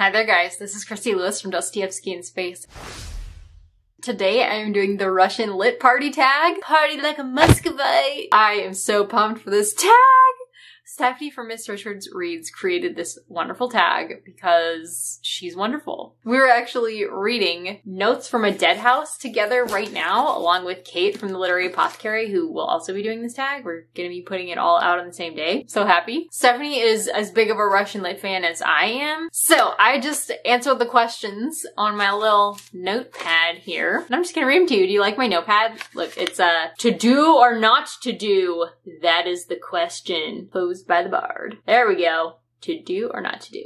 Hi there guys, this is Christy Lewis from Dostoevsky in Space. Today I am doing the Russian lit party tag. Party like a Muscovite! I am so pumped for this tag! Stephanie from Miss Richards Reads created this wonderful tag because she's wonderful. We're actually reading Notes from a Dead House together right now, along with Kate from the Literary Apothecary, who will also be doing this tag. We're gonna be putting it all out on the same day. So happy. Stephanie is as big of a Russian lit fan as I am. So I just answered the questions on my little notepad here. And I'm just gonna read them to you. Do you like my notepad? Look, it's to do or not to do. That is the question posed by the bard. There we go. To do or not to do.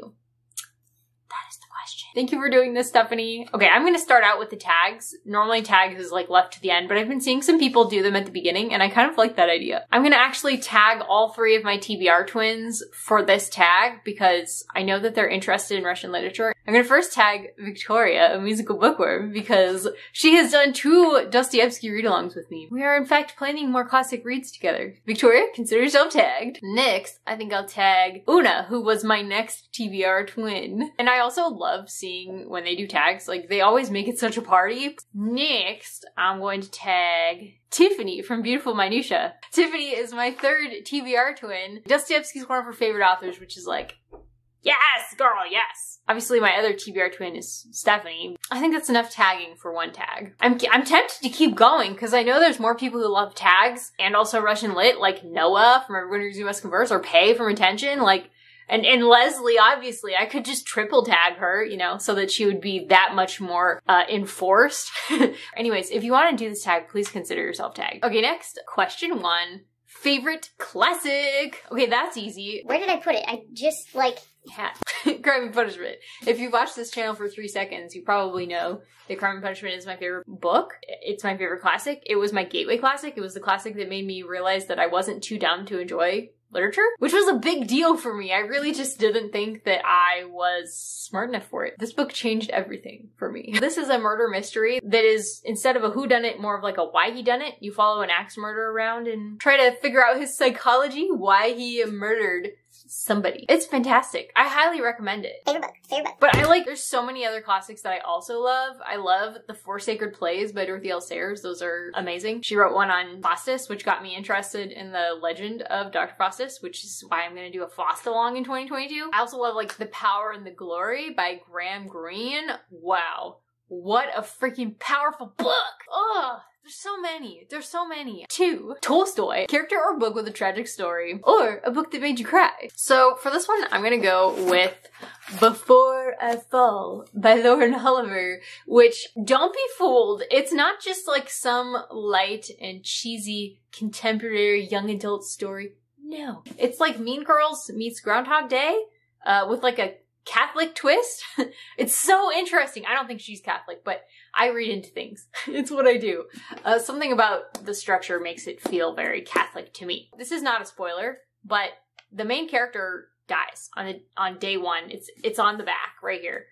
That is the question. Thank you for doing this, Stephanie. Okay, I'm gonna start out with the tags. Normally tags is like left to the end, but I've been seeing some people do them at the beginning and I kind of like that idea. I'm gonna actually tag all three of my TBR twins for this tag because I know that they're interested in Russian literature. I'm gonna first tag Victoria, a musical bookworm, because she has done 2 Dostoevsky read-alongs with me. We are in fact planning more classic reads together. Victoria, consider yourself tagged. Next, I think I'll tag Una, who was my next TBR twin. And I also love seeing when they do tags, like they always make it such a party. Next, I'm going to tag Tiffany from Beautiful Minutia. Tiffany is my 3rd TBR twin. Dostoevsky's one of her favorite authors, which is like, yes, girl, yes. Obviously, my other TBR twin is Stephanie. I think that's enough tagging for one tag. I'm tempted to keep going because I know there's more people who love tags and also Russian lit, like Noah from Everyone Who Must Converse, or Pei from Attention, like, and Leslie, obviously. I could just triple tag her, you know, so that she would be that much more enforced. Anyways, if you want to do this tag, please consider yourself tagged. Okay, next, question 1. Favorite classic? Okay, that's easy. Where did I put it? I just, like... Yeah. Crime and Punishment. If you've watched this channel for 3 seconds, you probably know that Crime and Punishment is my favorite book. It's my favorite classic. It was my gateway classic. It was the classic that made me realize that I wasn't too dumb to enjoy literature, which was a big deal for me. I really just didn't think that I was smart enough for it. This book changed everything for me. This is a murder mystery that is, instead of a whodunit, more of like a why he done it. You follow an axe murderer around and try to figure out his psychology, why he murdered somebody. It's fantastic. I highly recommend it. Favorite book, favorite book. But I like, there's so many other classics that I also love. I love The 4 Sacred Plays by Dorothy L. Sayers. Those are amazing. She wrote one on Faustus, which got me interested in the legend of Dr. Faustus, which is why I'm gonna do a Faust-along in 2022. I also love like The Power and the Glory by Graham Greene. Wow. What a freaking powerful book! Ugh! There's so many. There's so many. 2. Tolstoy. Character or book with a tragic story. Or a book that made you cry. So for this one, I'm gonna go with Before I Fall by Lauren Oliver, which, don't be fooled, it's not just like some light and cheesy contemporary young adult story. No. It's like Mean Girls meets Groundhog Day, with like a Catholic twist. It's so interesting. I don't think she's Catholic, but I read into things. It's what I do. Something about the structure makes it feel very Catholic to me. This is not a spoiler, but the main character dies on day 1. It's on the back right here.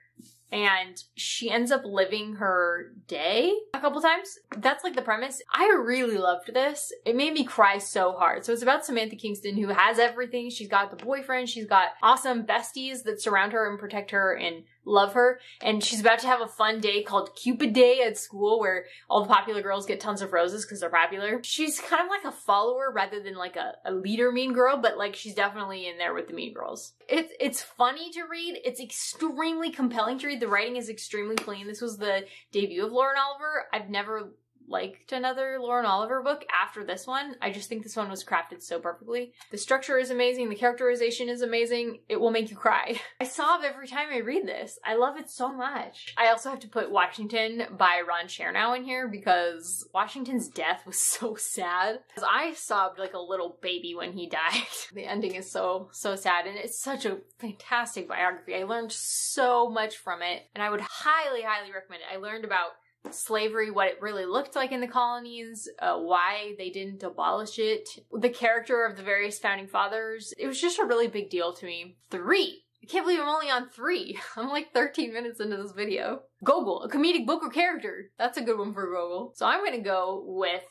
And she ends up living her day a couple times. That's like the premise. I really loved this. It made me cry so hard. So it's about Samantha Kingston, who has everything. She's got the boyfriend. She's got awesome besties that surround her and protect her and love her. And she's about to have a fun day called Cupid Day at school, where all the popular girls get tons of roses because they're popular. She's kind of like a follower rather than like a leader mean girl, but like she's definitely in there with the mean girls. It's funny to read. It's extremely compelling to read. The writing is extremely clean. This was the debut of Lauren Oliver. I've never liked another Lauren Oliver book after this one. I just think this one was crafted so perfectly. The structure is amazing. The characterization is amazing. It will make you cry. I sob every time I read this. I love it so much. I also have to put Washington by Ron Chernow in here because Washington's death was so sad. I sobbed like a little baby when he died. The ending is so sad, and it's such a fantastic biography. I learned so much from it, and I would highly, highly recommend it. I learned about slavery, what it really looked like in the colonies, why they didn't abolish it, the character of the various founding fathers. It was just a really big deal to me. 3. I can't believe I'm only on 3. I'm like 13 minutes into this video. Gogol, a comedic book or character. That's a good one for Gogol. So I'm gonna go with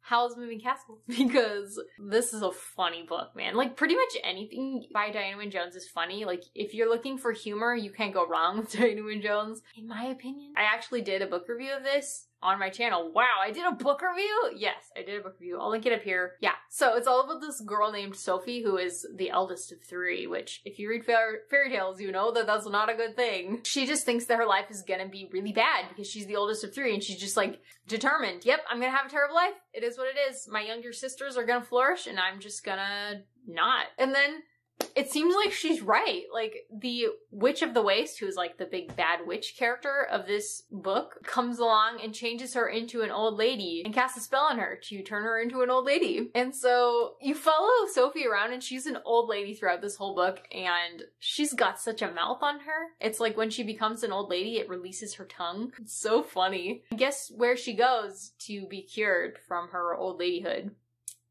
Howl's Moving Castle, because this is a funny book, man. Like, pretty much anything by Diana Wynne Jones is funny. Like, if you're looking for humor, you can't go wrong with Diana Wynne Jones, in my opinion. I actually did a book review of this on my channel. Wow, I did a book review? Yes, I did a book review. I'll link it up here. Yeah, so it's all about this girl named Sophie, who is the eldest of three, which if you read fairy tales, you know that that's not a good thing. She just thinks that her life is gonna be really bad because she's the oldest of three, and she's just like determined, yep, I'm gonna have a terrible life. It is what it is. My younger sisters are gonna flourish and I'm just gonna not. And then it seems like she's right. Like, the Witch of the Waste, who's like the big bad witch character of this book, comes along and changes her into an old lady and casts a spell on her to turn her into an old lady. And so you follow Sophie around and she's an old lady throughout this whole book, and she's got such a mouth on her. It's like when she becomes an old lady, it releases her tongue. It's so funny. And guess where she goes to be cured from her old ladyhood?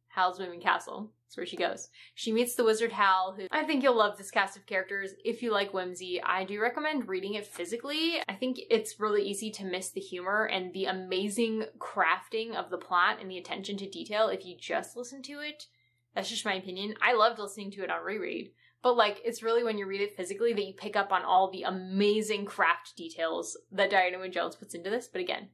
Howl's Moving Castle. That's where she goes. She meets the wizard Hal, who I think you'll love this cast of characters if you like Wimsey. I do recommend reading it physically. I think it's really easy to miss the humor and the amazing crafting of the plot and the attention to detail if you just listen to it. That's just my opinion. I loved listening to it on reread. But like, it's really when you read it physically that you pick up on all the amazing craft details that Diana Wynne Jones puts into this. But again,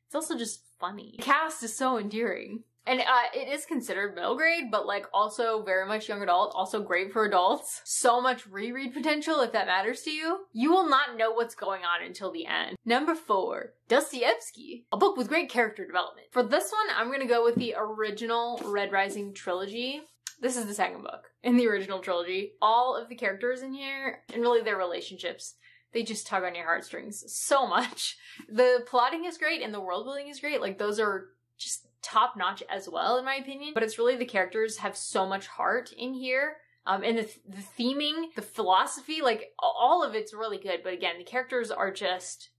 it's also just funny. The cast is so endearing. And it is considered middle grade, but like also very much young adult, also great for adults. So much reread potential if that matters to you. You will not know what's going on until the end. Number 4, Dostoevsky, a book with great character development. For this one, I'm gonna go with the original Red Rising trilogy. This is the second book in the original trilogy. All of the characters in here, and really their relationships, they just tug on your heartstrings so much. The plotting is great and the world building is great. Like, those are just top notch as well, in my opinion. But it's really the characters have so much heart in here. And the theming, the philosophy, like all of it's really good. But again, the characters are just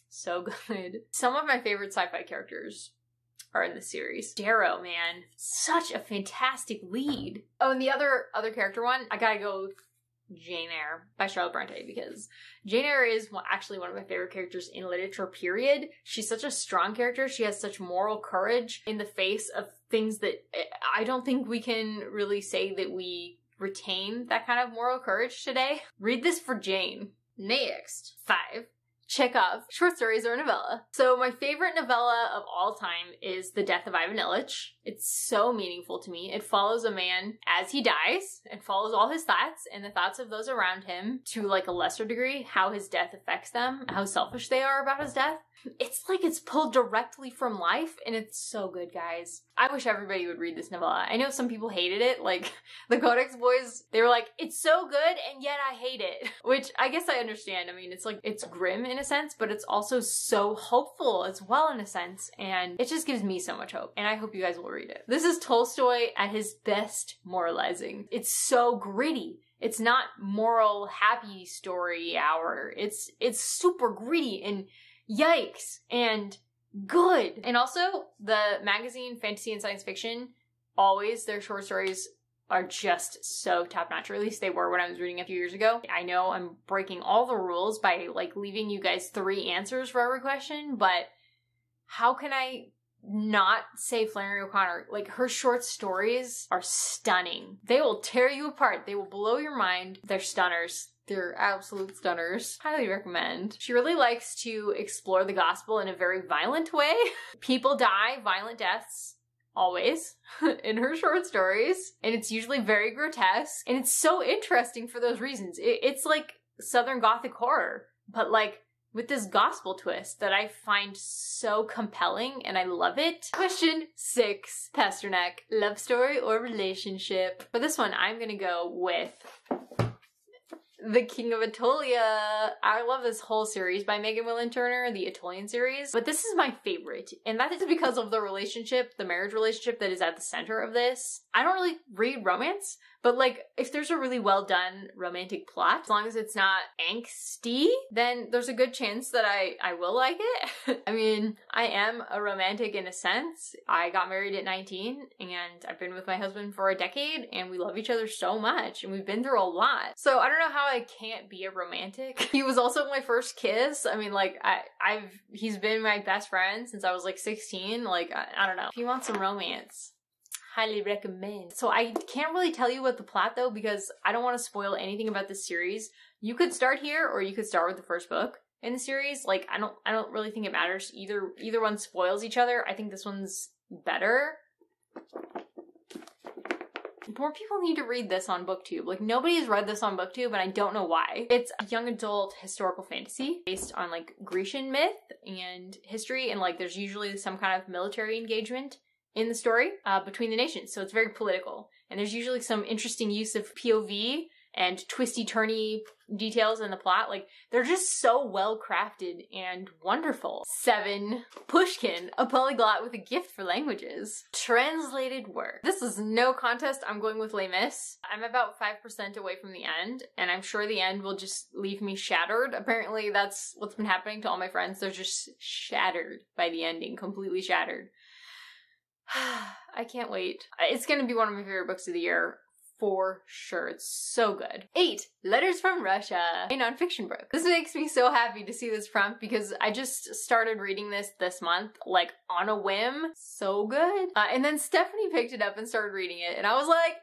so good. Some of my favorite sci-fi characters are in the series. Darrow, man, such a fantastic lead. Oh, and the other character one, I gotta go with Jane Eyre by Charlotte Bronte, because Jane Eyre is actually one of my favorite characters in literature, period. She's such a strong character. She has such moral courage in the face of things that I don't think we can really say that we retain that kind of moral courage today. Read this for Jane. Next. 5. Chekov, short stories or novella. So my favorite novella of all time is The Death of Ivan Ilyich. It's so meaningful to me. It follows a man as he dies and follows all his thoughts and the thoughts of those around him to like a lesser degree, how his death affects them, how selfish they are about his death. It's like it's pulled directly from life, and it's so good, guys. I wish everybody would read this novella. I know some people hated it, like the Codex boys, they were like, it's so good and yet I hate it. Which I guess I understand. I mean, it's like, it's grim in a sense, but it's also so hopeful as well in a sense, and it just gives me so much hope, and I hope you guys will read it. This is Tolstoy at his best moralizing. It's so gritty. It's not moral happy story hour. It's super gritty and yikes and good. And also the magazine Fantasy and Science Fiction, always their short stories are just so top-notch, or at least they were when I was reading a few years ago. I know I'm breaking all the rules by like leaving you guys 3 answers for every question, but how can I not say Flannery O'Connor? Like, her short stories are stunning. They will tear you apart. They will blow your mind. They're stunners. They're absolute stunners. Highly recommend. She really likes to explore the gospel in a very violent way. People die violent deaths, always, in her short stories. And it's usually very grotesque. And it's so interesting for those reasons. It's like Southern Gothic horror, but like with this gospel twist that I find so compelling, and I love it. Question 6, Pasternak, love story or relationship? For this one, I'm gonna go with The King of Attolia. I love this whole series by Megan Willen Turner, the Attolian series, but this is my favorite, and that is because of the relationship, the marriage relationship that is at the center of this. I don't really read romance, But like, if there's a really well done romantic plot, as long as it's not angsty, then there's a good chance that I will like it. I mean, I am a romantic in a sense. I got married at 19 and I've been with my husband for a decade and we love each other so much and we've been through a lot. So I don't know how I can't be a romantic. He was also my first kiss. I mean, like, he's been my best friend since I was like 16. Like, I don't know. If you want some romance, highly recommend. So I can't really tell you about the plot though, because I don't want to spoil anything about this series. You could start here or you could start with the first book in the series. Like, I don't really think it matters. Either one spoils each other. I think this one's better. More people need to read this on BookTube. Like, nobody's read this on BookTube, and I don't know why. It's a young adult historical fantasy based on, like, Grecian myth and history, and, like, there's usually some kind of military engagement in the story between the nations, so it's very political. And there's usually some interesting use of POV and twisty-turny details in the plot. Like, they're just so well crafted and wonderful. 7. Pushkin, a polyglot with a gift for languages. Translated work. This is no contest. I'm going with Les Mis. I'm about 5% away from the end, and I'm sure the end will just leave me shattered. Apparently that's what's been happening to all my friends. They're just shattered by the ending, completely shattered. I can't wait. It's gonna be one of my favorite books of the year. For sure. It's so good. 8. Letters from Russia, a nonfiction book. This makes me so happy to see this prompt because I just started reading this month, like on a whim. So good. And then Stephanie picked it up and started reading it, and I was like,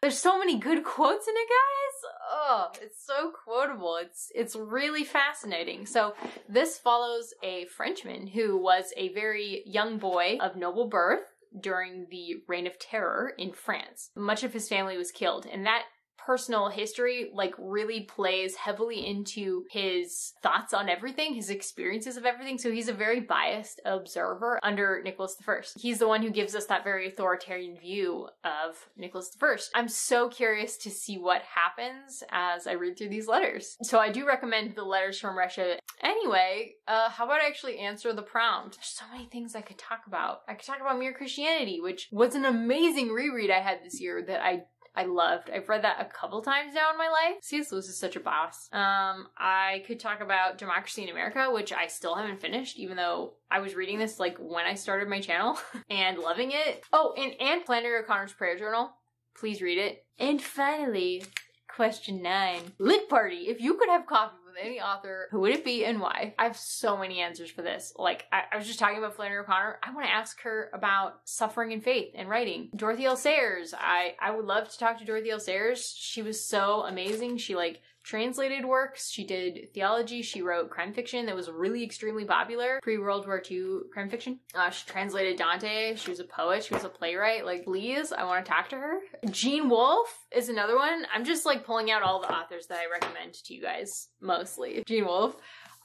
there's so many good quotes in it, guys. Oh, it's so quotable. It's really fascinating. So this follows a Frenchman who was a very young boy of noble birth during the Reign of Terror in France. Much of his family was killed, and that personal history like really plays heavily into his thoughts on everything, his experiences of everything. So he's a very biased observer under Nicholas I. He's the one who gives us that very authoritarian view of Nicholas I. I'm so curious to see what happens as I read through these letters. So I do recommend the Letters from Russia. Anyway, how about I actually answer the prompt? There's so many things I could talk about. I could talk about Mere Christianity, which was an amazing reread I had this year that I loved. I've read that a couple times now in my life. C.S. Lewis is such a boss. I could talk about Democracy in America, which I still haven't finished, even though I was reading this like when I started my channel and loving it. Oh, and Flannery O'Connor's prayer journal. Please read it. And finally, question 9. Lit party. If you could have coffee with any author, who would it be and why? I have so many answers for this. Like, I was just talking about Flannery O'Connor. I want to ask her about suffering and faith and writing. Dorothy L. Sayers. I would love to talk to Dorothy L. Sayers. She was so amazing. She like translated works. She did theology. She wrote crime fiction that was really extremely popular. Pre-World War II crime fiction. She translated Dante. She was a poet. She was a playwright. Like, please, I want to talk to her. Gene Wolfe is another one. I'm just like pulling out all the authors that I recommend to you guys, mostly. Gene Wolfe.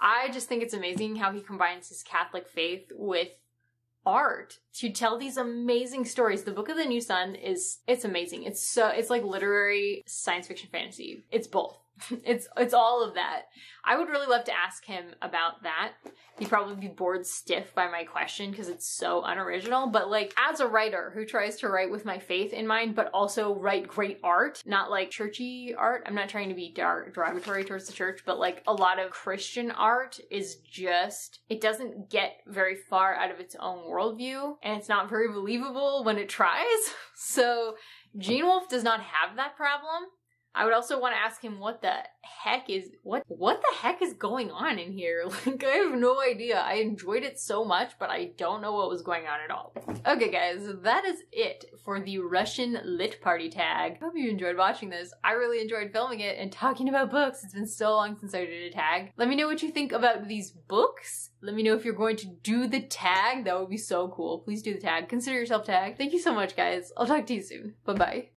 I just think it's amazing how he combines his Catholic faith with art to tell these amazing stories. The Book of the New Sun it's amazing. It's like literary science fiction fantasy. It's both. It's all of that. I would really love to ask him about that. He'd probably be bored stiff by my question because it's so unoriginal. But like, as a writer who tries to write with my faith in mind, but also write great art, not like churchy art. I'm not trying to be derogatory towards the church, but like a lot of Christian art is just, it doesn't get very far out of its own worldview, and it's not very believable when it tries. So Gene Wolfe does not have that problem. I would also want to ask him what the heck is going on in here. Like, I have no idea. I enjoyed it so much, but I don't know what was going on at all. Okay, guys, that is it for the Russian Lit Party tag. Hope you enjoyed watching this. I really enjoyed filming it and talking about books. It's been so long since I did a tag. Let me know what you think about these books. Let me know if you're going to do the tag. That would be so cool. Please do the tag. Consider yourself tagged. Thank you so much, guys. I'll talk to you soon. Bye-bye.